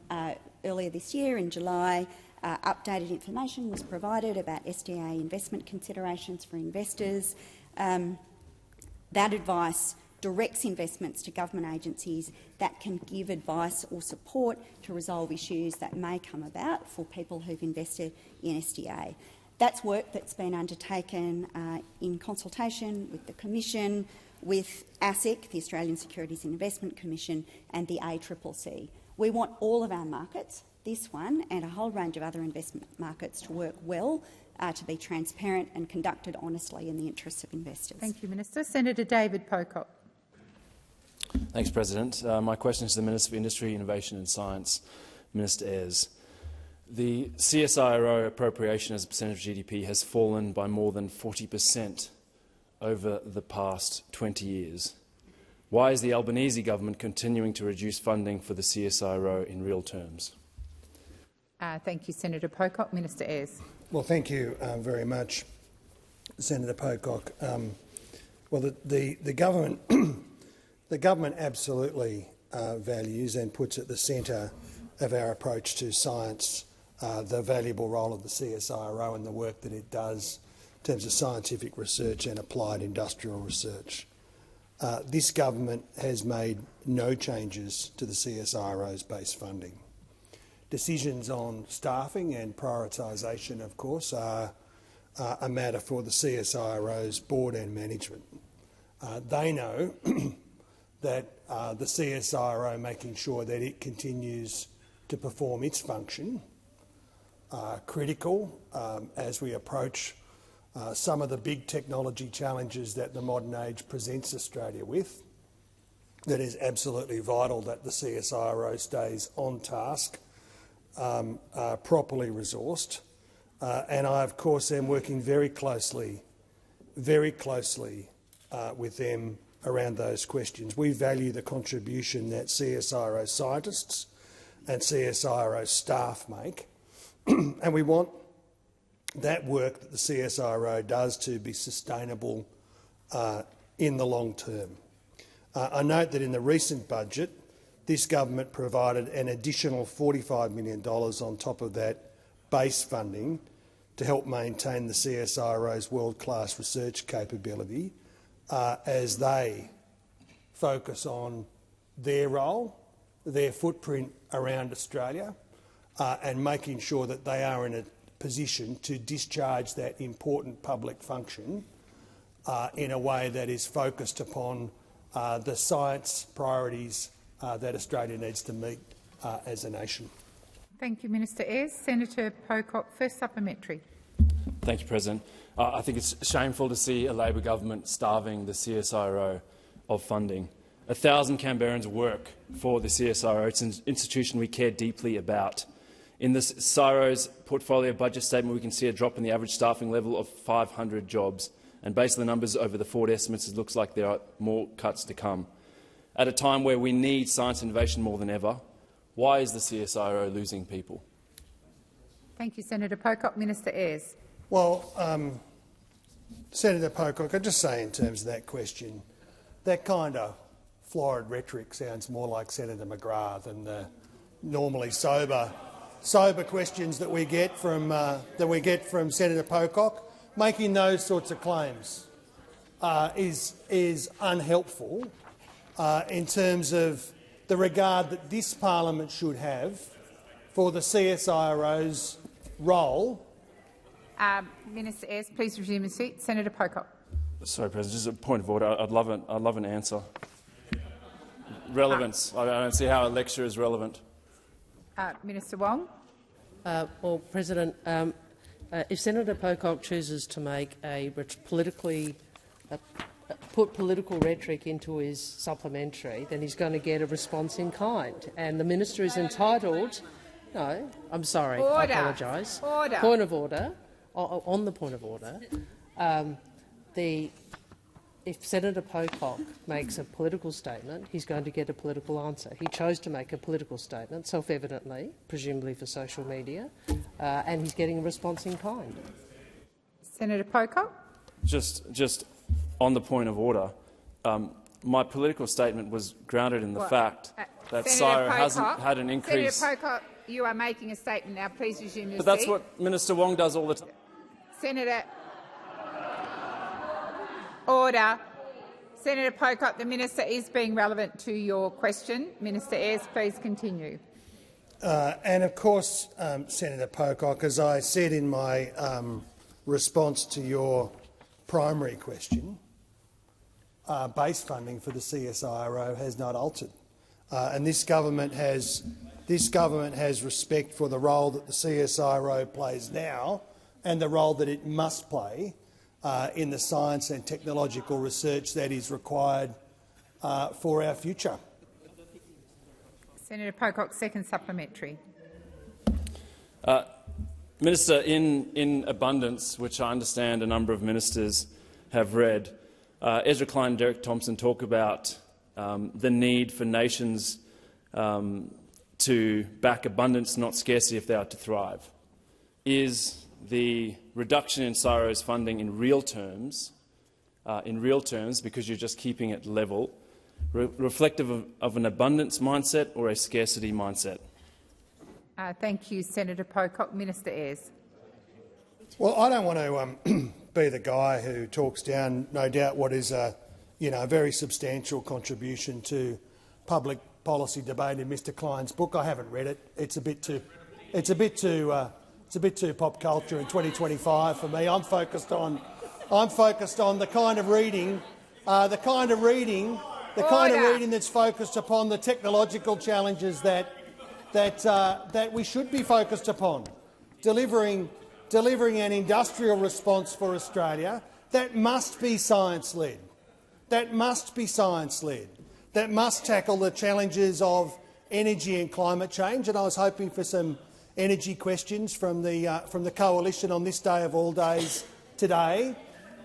Speaker 12: Earlier this year, in July, updated information was provided about SDA investment considerations for investors. That advice directs investments to government agencies that can give advice or support to resolve issues that may come about for people who've invested in SDA. That's work that's been undertaken in consultation with the Commission, with ASIC, the Australian Securities and Investment Commission, and the ACCC. We want all of our markets, this one and a whole range of other investment markets, to work well, to be transparent and conducted honestly in the interests of investors.
Speaker 1: Thank you, Minister. Senator David Pocock.
Speaker 13: Thanks, President. My question is to the Minister for Industry, Innovation and Science, Minister Ayres. The CSIRO appropriation as a percentage of GDP has fallen by more than 40% over the past 20 years. Why is the Albanese government continuing to reduce funding for the CSIRO in real terms?
Speaker 1: Thank you, Senator Pocock. Minister Ayres.
Speaker 9: Well, thank you very much, Senator Pocock. Well, the government the government absolutely values and puts at the centre of our approach to science the valuable role of the CSIRO and the work that it does in terms of scientific research and applied industrial research. This government has made no changes to the CSIRO's base funding. Decisions on staffing and prioritisation, of course, are a matter for the CSIRO's board and management. They know that the CSIRO making sure that it continues to perform its function critical as we approach some of the big technology challenges that the modern age presents Australia with. That is absolutely vital that the CSIRO stays on task, properly resourced, and I, of course, am working very closely with them around those questions. We value the contribution that CSIRO scientists and CSIRO staff make, and we want that work that the CSIRO does to be sustainable in the long term. I note that in the recent budget, this government provided an additional $45 million on top of that base funding to help maintain the CSIRO's world-class research capability as they focus on their role, their footprint around Australia, and making sure that they are in a position to discharge that important public function in a way that is focused upon the science priorities that Australia needs to meet as a nation.
Speaker 1: Thank you, Minister Ayres. Senator Pocock, first supplementary.
Speaker 13: Thank you, President. I think it's shameful to see a Labor government starving the CSIRO of funding. 1,000 Canberrans work for the CSIRO. It's an institution we care deeply about. In the CSIRO's portfolio budget statement, we can see a drop in the average staffing level of 500 jobs. And based on the numbers over the forward estimates, it looks like there are more cuts to come. At a time where we need science innovation more than ever, why is the CSIRO losing people?
Speaker 1: Thank you, Senator Pocock. Minister Ayres.
Speaker 9: Well, Senator Pocock, I'd just say in terms of that question, that kind of florid rhetoric sounds more like Senator McGrath than the normally sober questions that we get from Senator Pocock. Making those sorts of claims is unhelpful in terms of the regard that this parliament should have for the CSIRO's role.
Speaker 1: Minister Ayres, please resume your seat. Senator Pocock.
Speaker 13: Sorry, President. Just a point of order. I'd love an answer. Relevance. I don't see how a lecture is relevant.
Speaker 1: Minister Wong.
Speaker 3: Well, President, if Senator Pocock chooses to make put political rhetoric into his supplementary, then he's going to get a response in kind, and the minister is entitled. No, I'm sorry.
Speaker 1: Order.
Speaker 3: I apologise.
Speaker 1: Order.
Speaker 3: Point of order. On the point of order, if Senator Pocock makes a political statement, he's going to get a political answer. He chose to make a political statement, self-evidently, presumably for social media, and he's getting a response in kind.
Speaker 1: Senator Pocock.
Speaker 13: Just on the point of order, my political statement was grounded in the fact that CSIRO hasn't had an increase.
Speaker 1: Senator Pocock, you are making a statement now. Please resume your seat.
Speaker 13: But that's what Minister Wong does all the time.
Speaker 1: Senator. Order. Senator Pocock, the minister is being relevant to your question. Minister Ayres, please continue.
Speaker 9: And of course, Senator Pocock, as I said in my response to your primary question, base funding for the CSIRO has not altered, and this government has respect for the role that the CSIRO plays now and the role that it must play in the science and technological research that is required for our future.
Speaker 1: Senator Pocock, second supplementary.
Speaker 13: Minister, in Abundance, which I understand a number of ministers have read, Ezra Klein and Derek Thompson talk about the need for nations to back abundance, not scarcity, if they are to thrive. Is the reduction in CSIRO's funding in real terms, because you're just keeping it level, reflective of an abundance mindset or a scarcity mindset?
Speaker 1: Thank you, Senator Pocock. Minister Ayres.
Speaker 9: Well, I don't want to be the guy who talks down, no doubt, what is a very substantial contribution to public policy debate in Mr. Klein's book. I haven't read it. It's a bit too pop culture in 2025 for me. I'm focused on the kind of reading that's focused upon the technological challenges that we should be focused upon, delivering an industrial response for Australia that must be science-led, that must tackle the challenges of energy and climate change. And I was hoping for some energy questions from the coalition on this day of all days today,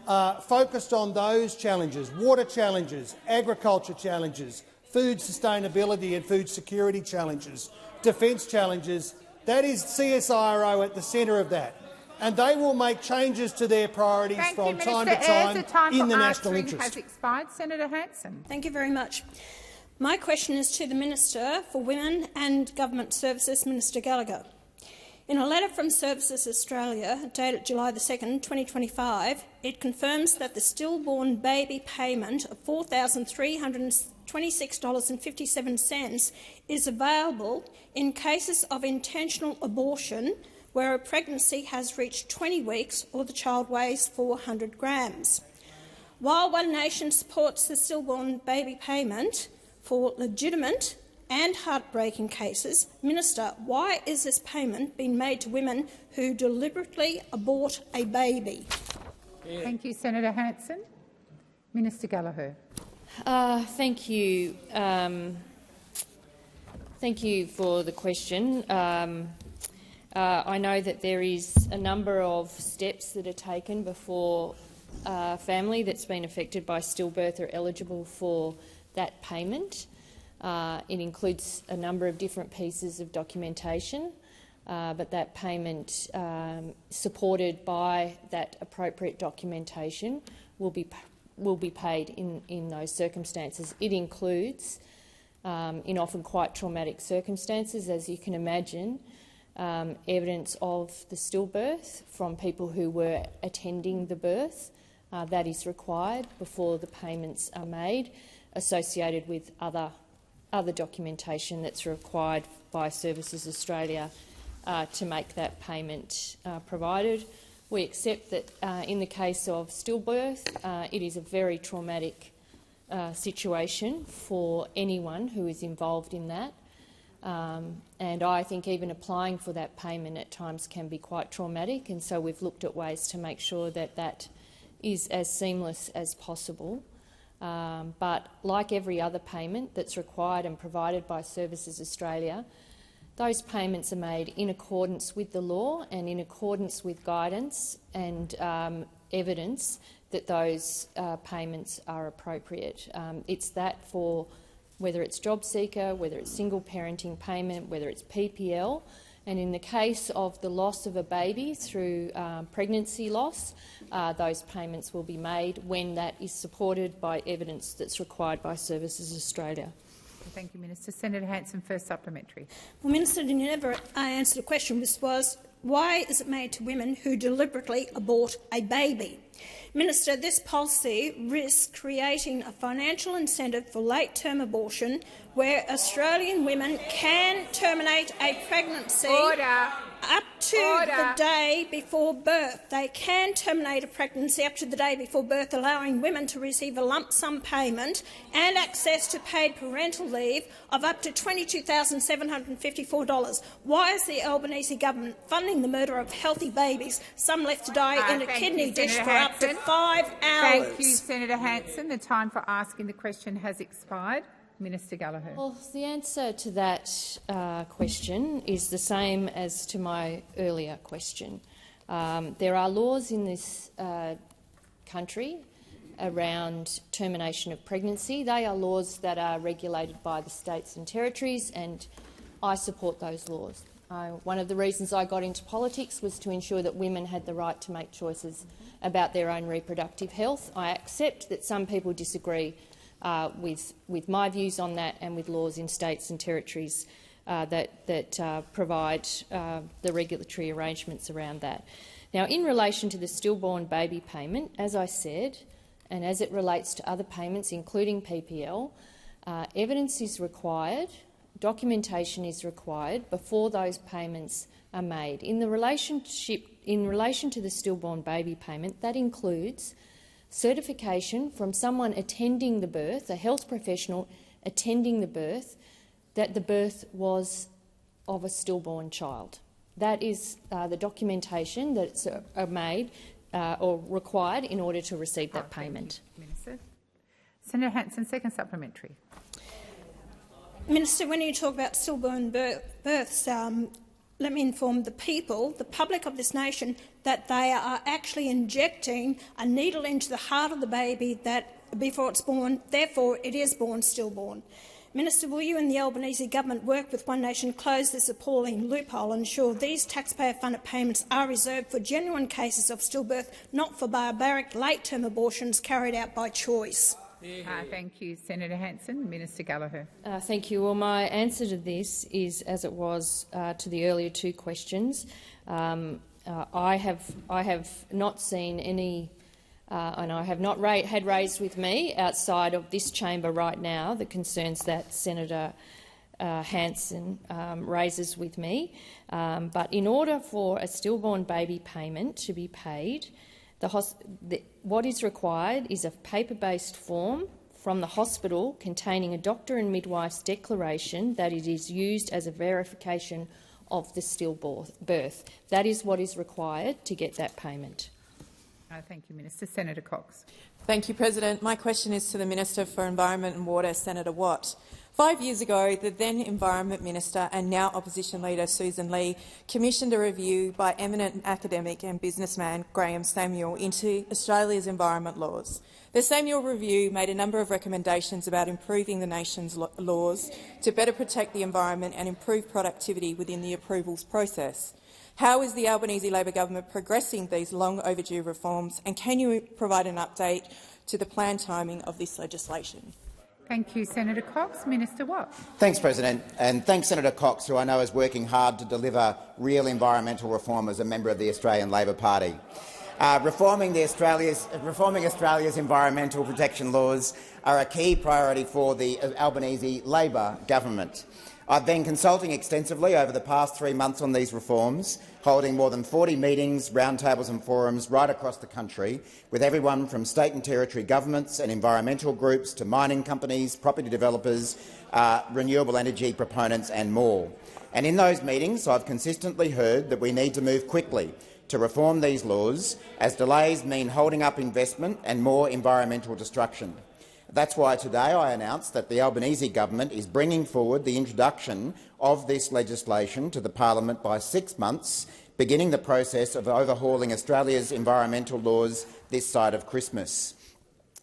Speaker 9: focused on those challenges: water challenges, agriculture challenges, food sustainability and food security challenges, defence challenges. That is CSIRO at the centre of that, and they will make changes to their priorities from time to time in the national interest.
Speaker 1: Has expired. Senator Hanson.
Speaker 14: Thank you very much. My question is to the Minister for Women and Government Services, Minister Gallagher. In a letter from Services Australia dated July 2, 2025, it confirms that the stillborn baby payment of $4,326.57 is available in cases of intentional abortion where a pregnancy has reached 20 weeks or the child weighs 400 grams. While One Nation supports the stillborn baby payment for legitimate and heartbreaking cases, Minister, why is this payment being made to women who deliberately abort a baby?
Speaker 1: Thank you, Senator Hanson. Minister Gallagher.
Speaker 15: Thank you. Thank you for the question. I know that there is a number of steps that are taken before a family that's been affected by stillbirth are eligible for that payment. It includes a number of different pieces of documentation, but that payment, supported by that appropriate documentation, will be paid in those circumstances. It includes, in often quite traumatic circumstances, as you can imagine, evidence of the stillbirth from people who were attending the birth. That is required before the payments are made, associated with other documentation that's required by Services Australia to make that payment provided. We accept that in the case of stillbirth, it is a very traumatic situation for anyone who is involved in that. And I think even applying for that payment at times can be quite traumatic, and so we've looked at ways to make sure that that is as seamless as possible. But like every other payment that's required and provided by Services Australia, those payments are made in accordance with the law and in accordance with guidance and evidence that those payments are appropriate. It's that for whether it's job seeker, whether it's single parenting payment, whether it's PPL, and in the case of the loss of a baby through pregnancy loss, those payments will be made when that is supported by evidence that's required by Services Australia.
Speaker 1: Thank you, Minister. Senator Hanson, first supplementary.
Speaker 14: Well, Minister, you never answered a question, which was, why is it made to women who deliberately abort a baby? Minister, this policy risks creating a financial incentive for late-term abortion where Australian women can terminate a pregnancy up to the day before birth. They can terminate a pregnancy up to the day before birth, allowing women to receive a lump sum payment and access to paid parental leave of up to $22,754. Why is the Albanese government funding the murder of healthy babies, some left to die in a kidney dish for up to 5 hours?
Speaker 1: Thank you, Senator Hanson. The time for asking the question has expired. Minister Gallagher.
Speaker 15: Well, the answer to that question is the same as to my earlier question. There are laws in this country around termination of pregnancy. They are laws that are regulated by the states and territories, and I support those laws. One of the reasons I got into politics was to ensure that women had the right to make choices about their own reproductive health. I accept that some people disagree with my views on that and with laws in states and territories that provide the regulatory arrangements around that. Now, in relation to the stillborn baby payment, as I said, and as it relates to other payments, including PPL, evidence is required, documentation is required before those payments are made. In relation to the stillborn baby payment, that includes certification from someone attending the birth, a health professional attending the birth, that the birth was of a stillborn child. That is the documentation that's made or required in order to receive that payment.
Speaker 1: Minister. Senator Hanson, second supplementary.
Speaker 14: Minister, when you talk about stillborn births, let me inform the people, the public of this nation, that they are actually injecting a needle into the heart of the baby before it's born. Therefore, it is born stillborn. Minister, will you and the Albanese government work with One Nation to close this appalling loophole and ensure these taxpayer-funded payments are reserved for genuine cases of stillbirth, not for barbaric late-term abortions carried out by choice?
Speaker 1: Thank you, Senator Hanson. Minister Gallagher.
Speaker 15: Thank you. Well, my answer to this is as it was to the earlier two questions. I have not seen any, and I have not had raised with me outside of this chamber right now the concerns that Senator Hanson raises with me. But in order for a stillborn baby payment to be paid, what is required is a paper-based form from the hospital containing a doctor and midwife's declaration that it is used as a verification of the stillbirth. That is what is required to get that payment.
Speaker 1: Thank you, Minister. Senator Cox.
Speaker 16: Thank you, President. My question is to the Minister for Environment and Water, Senator Watt. 5 years ago, the then Environment Minister and now Opposition Leader Susan Lee commissioned a review by eminent academic and businessman Graham Samuel into Australia's environment laws. The Samuel review made a number of recommendations about improving the nation's laws to better protect the environment and improve productivity within the approvals process. How is the Albanese Labor government progressing these long overdue reforms, and can you provide an update to the planned timing of this legislation?
Speaker 1: Thank you, Senator Cox. Minister Watt.
Speaker 4: Thanks, President, and thanks Senator Cox, who I know is working hard to deliver real environmental reform as a member of the Australian Labor Party. Reforming Australia's environmental protection laws are a key priority for the Albanese Labor government. I've been consulting extensively over the past 3 months on these reforms, holding more than 40 meetings, roundtables and forums right across the country, with everyone from state and territory governments and environmental groups to mining companies, property developers, renewable energy proponents and more. And in those meetings, I've consistently heard that we need to move quickly to reform these laws, as delays mean holding up investment and more environmental destruction. That's why today I announced that the Albanese government is bringing forward the introduction of this legislation to the parliament by 6 months, beginning the process of overhauling Australia's environmental laws this side of Christmas.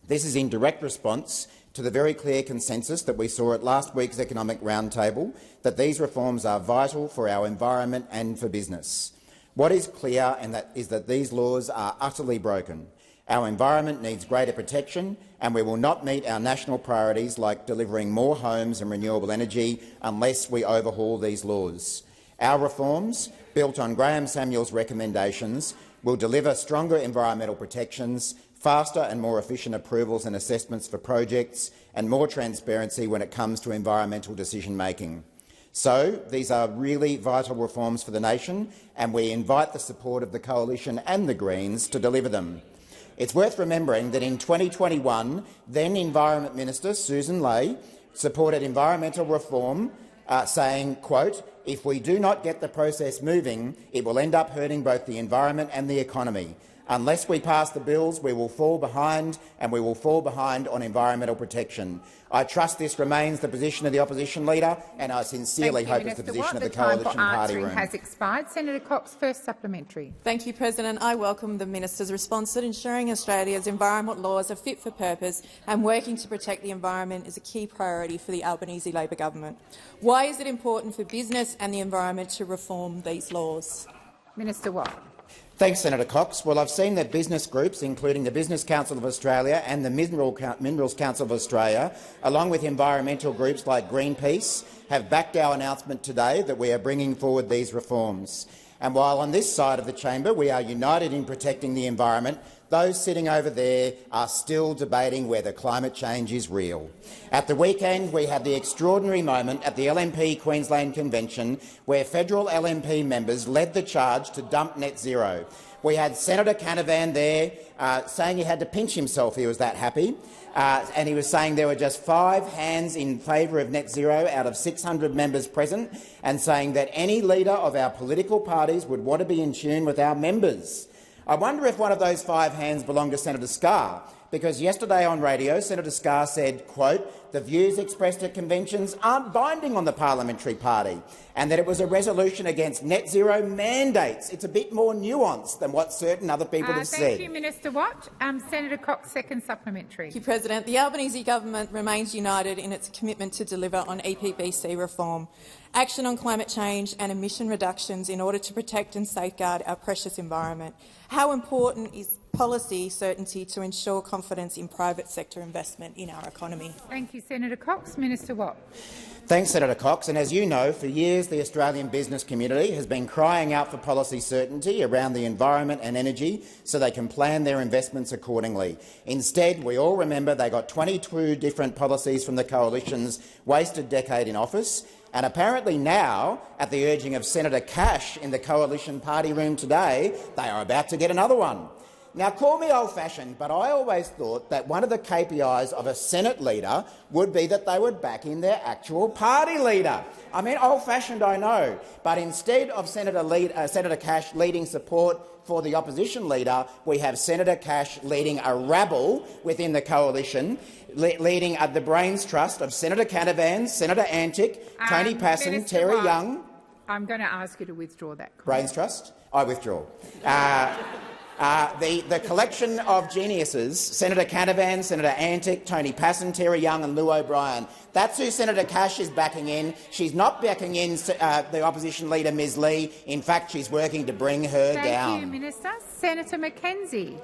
Speaker 4: This is in direct response to the very clear consensus that we saw at last week's Economic Roundtable that these reforms are vital for our environment and for business. What is clear is that these laws are utterly broken. Our environment needs greater protection, and we will not meet our national priorities like delivering more homes and renewable energy unless we overhaul these laws. Our reforms, built on Graham Samuel's recommendations, will deliver stronger environmental protections, faster and more efficient approvals and assessments for projects, and more transparency when it comes to environmental decision-making. So these are really vital reforms for the nation, and we invite the support of the Coalition and the Greens to deliver them. It's worth remembering that in 2021, then Environment Minister Susan Ley supported environmental reform, saying, quote, "If we do not get the process moving, it will end up hurting both the environment and the economy. Unless we pass the bills, we will fall behind, and we will fall behind on environmental protection." I trust this remains the position of the opposition leader, and I sincerely hope it's the position of the Coalition Party room.
Speaker 1: The time for answering has expired. Senator Cox, first supplementary.
Speaker 16: Thank you, President. I welcome the minister's response that ensuring Australia's environment laws are fit for purpose and working to protect the environment is a key priority for the Albanese Labor government. Why is it important for business and the environment to reform these laws?
Speaker 1: Minister Watt.
Speaker 4: Thanks, Senator Cox. Well, I've seen that business groups, including the Business Council of Australia and the Minerals Council of Australia, along with environmental groups like Greenpeace, have backed our announcement today that we are bringing forward these reforms. And while on this side of the chamber we are united in protecting the environment, those sitting over there are still debating whether climate change is real. At the weekend, we had the extraordinary moment at the LNP Queensland Convention where federal LNP members led the charge to dump net zero. We had Senator Canavan there saying he had to pinch himself, he was that happy, and he was saying there were just 5 hands in favour of net zero out of 600 members present, and saying that any leader of our political parties would want to be in tune with our members. I wonder if one of those 5 hands belonged to Senator Scarr, because yesterday on radio Senator Scarr said, quote, "The views expressed at conventions aren't binding on the parliamentary party," and that it was a resolution against net zero mandates. It's a bit more nuanced than what certain other people have said.
Speaker 1: Thank you, Minister Watt. Senator Cox, second supplementary.
Speaker 16: Thank you, President. The Albanese government remains united in its commitment to deliver on EPBC reform, action on climate change and emission reductions in order to protect and safeguard our precious environment. How important is policy certainty to ensure confidence in private sector investment in our economy?
Speaker 1: Thank you, Senator Cox. Minister Watt.
Speaker 4: Thanks, Senator Cox. And as you know, for years the Australian business community has been crying out for policy certainty around the environment and energy so they can plan their investments accordingly. Instead, we all remember they got 22 different policies from the Coalition's wasted decade in office, and apparently now, at the urging of Senator Cash in the Coalition party room today, they are about to get another one. Now, call me old-fashioned, but I always thought that one of the KPIs of a Senate leader would be that they would back in their actual party leader. I mean, old-fashioned, I know, but instead of Senator Cash leading support for the opposition leader, we have Senator Cash leading a rabble within the Coalition, leading the brains trust of Senator Canavan, Senator Antic, Tony Passon, Terry Young.
Speaker 1: I'm going to ask you to withdraw that comment.
Speaker 4: Brains trust? I withdraw. The collection of geniuses, Senator Canavan, Senator Antic, Tony Passon, Terry Young and Lou O'Brien. That's who Senator Cash is backing in. She's not backing in the opposition leader, Ms Lee. In fact, she's working to bring her down.
Speaker 1: Thank you, Minister. Senator McKenzie.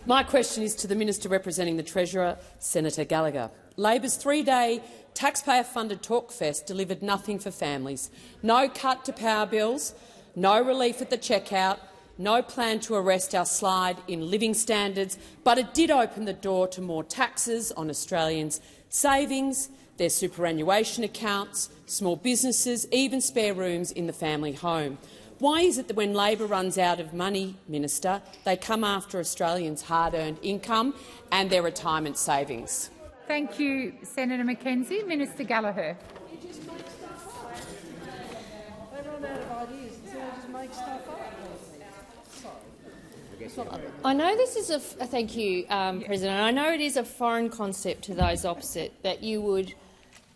Speaker 17: My question is to the Minister representing the Treasurer, Senator Gallagher. Labor's 3-day taxpayer-funded talkfest delivered nothing for families. No cut to power bills, no relief at the checkout, no plan to arrest our slide in living standards, but it did open the door to more taxes on Australians' savings, their superannuation accounts, small businesses, even spare rooms in the family home. Why is it that when Labor runs out of money, Minister, they come after Australians' hard-earned income and their retirement savings?
Speaker 1: Thank you, Senator McKenzie. Minister Gallagher.
Speaker 15: I know this is thank you, President. I know it is a foreign concept to those opposite that you would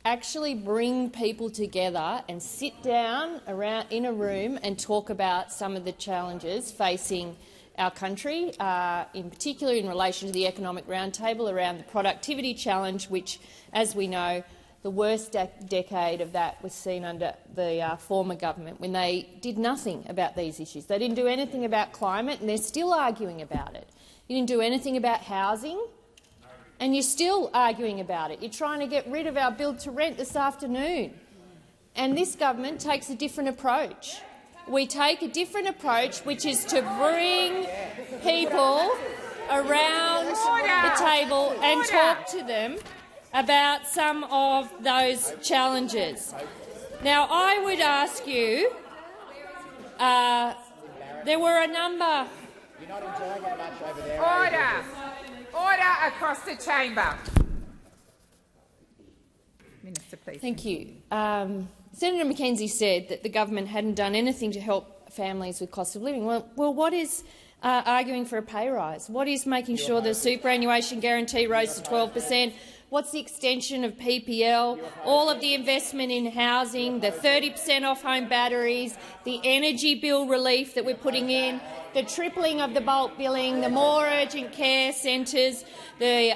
Speaker 15: actually bring people together and sit down around in a room and talk about some of the challenges facing our country, in particular in relation to the economic roundtable around the productivity challenge, which, as we know, the worst decade of that was seen under the former government, when they did nothing about these issues. They didn't do anything about climate, and they're still arguing about it. You didn't do anything about housing, and you're still arguing about it. You're trying to get rid of our build-to-rent this afternoon. And this government takes a different approach. We take a different approach, which is to bring people around the table and talk to them about some of those challenges. Now, I would ask you, there were a number—
Speaker 4: You're not enjoying it much over there.
Speaker 1: Order! Order across the chamber. Minister, please.
Speaker 15: Thank you. Senator McKenzie said that the government hadn't done anything to help families with cost of living. Well, what is arguing for a pay rise? What is making sure the superannuation guarantee rose to 12%? What's the extension of PPL, all of the investment in housing, the 30% off home batteries, the energy bill relief that we're putting in, the tripling of the bulk billing, the more urgent care centres, the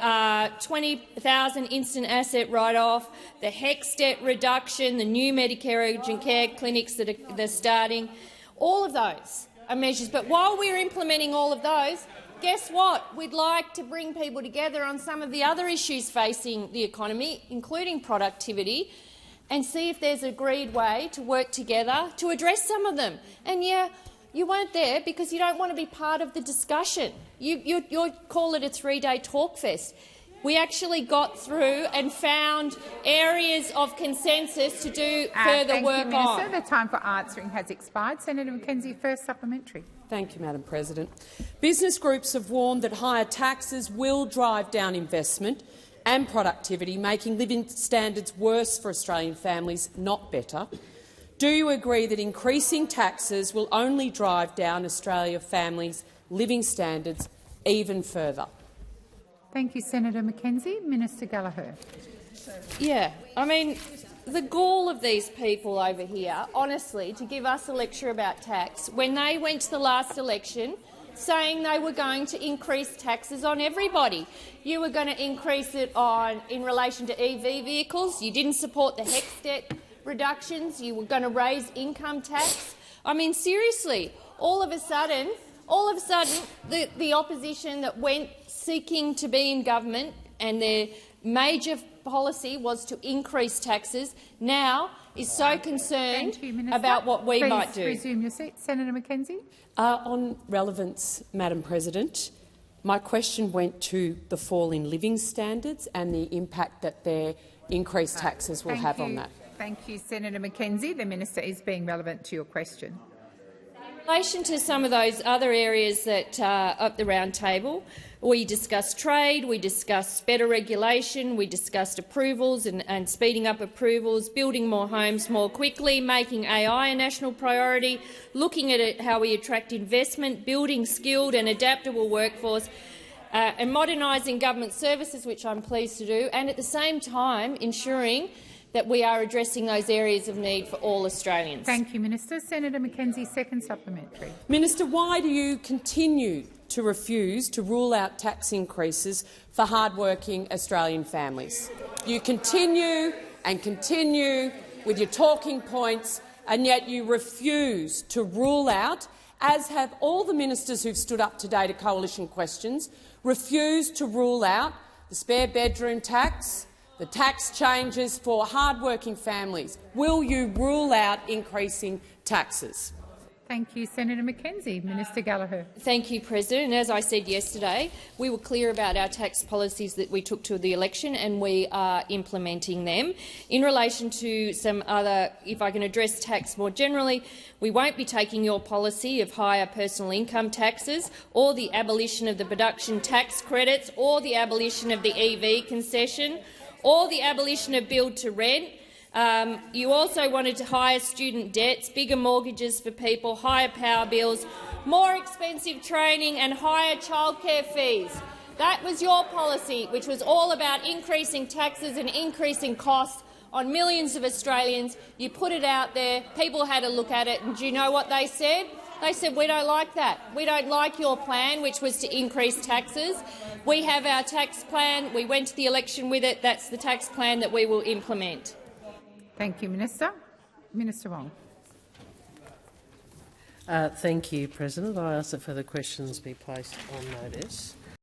Speaker 15: 20,000 instant asset write-off, the HECS debt reduction, the new Medicare urgent care clinics that are starting. All of those are measures. But while we're implementing all of those, guess what? We'd like to bring people together on some of the other issues facing the economy, including productivity, and see if there's an agreed way to work together to address some of them. And yeah, you weren't there because you don't want to be part of the discussion. You call it a three-day talk fest. We actually got through and found areas of consensus to do further work
Speaker 1: on. Thank you, Minister.
Speaker 15: on.
Speaker 1: The time for answering has expired. Senator McKenzie, first supplementary.
Speaker 17: Thank you, Madam President. Business groups have warned that higher taxes will drive down investment and productivity, making living standards worse for Australian families, not better. Do you agree that increasing taxes will only drive down Australian families' living standards even further?
Speaker 1: Thank you, Senator McKenzie. Minister Gallagher.
Speaker 15: Yeah, I mean, the gall of these people over here, honestly, to give us a lecture about tax, when they went to the last election saying they were going to increase taxes on everybody. You were going to increase it in relation to EV vehicles. You didn't support the HECS debt reductions. You were going to raise income tax. I mean, seriously, all of a sudden, the opposition that went seeking to be in government and their major policy was to increase taxes, now is so concerned about what we might do.
Speaker 1: Please resume your seat. Senator McKenzie.
Speaker 17: On relevance, Madam President, my question went to the fall in living standards and the impact that their increased taxes will have on that.
Speaker 1: Thank you, Senator McKenzie. The minister is being relevant to your question.
Speaker 15: In relation to some of those other areas that are up the round table, we discussed trade, we discussed better regulation, we discussed approvals and speeding up approvals, building more homes more quickly, making AI a national priority, looking at how we attract investment, building skilled and adaptable workforce, and modernising government services, which I'm pleased to do, and at the same time ensuring that we are addressing those areas of need for all Australians.
Speaker 1: Thank you, Minister. Senator McKenzie, second supplementary.
Speaker 17: Minister, why do you continue to refuse to rule out tax increases for hard-working Australian families? You continue and continue with your talking points, and yet you refuse to rule out, as have all the ministers who've stood up today to coalition questions, refused to rule out the spare bedroom tax, the tax changes for hard-working families. Will you rule out increasing taxes?
Speaker 1: Thank you, Senator Mackenzie. Minister Gallagher.
Speaker 15: Thank you, President. As I said yesterday, we were clear about our tax policies that we took to the election, and we are implementing them. In relation to some other, if I can address tax more generally, we won't be taking your policy of higher personal income taxes or the abolition of the production tax credits or the abolition of the EV concession or the abolition of build to rent. You also wanted to higher student debts, bigger mortgages for people, higher power bills, more expensive training and higher childcare fees. That was your policy, which was all about increasing taxes and increasing costs on millions of Australians. You put it out there, people had a look at it, and do you know what they said? They said, we don't like that. We don't like your plan, which was to increase taxes. We have our tax plan. We went to the election with it. That's the tax plan that we will implement.
Speaker 1: Thank you, Minister. Minister Wong.
Speaker 3: Thank you, President. I ask that further questions be placed on notice.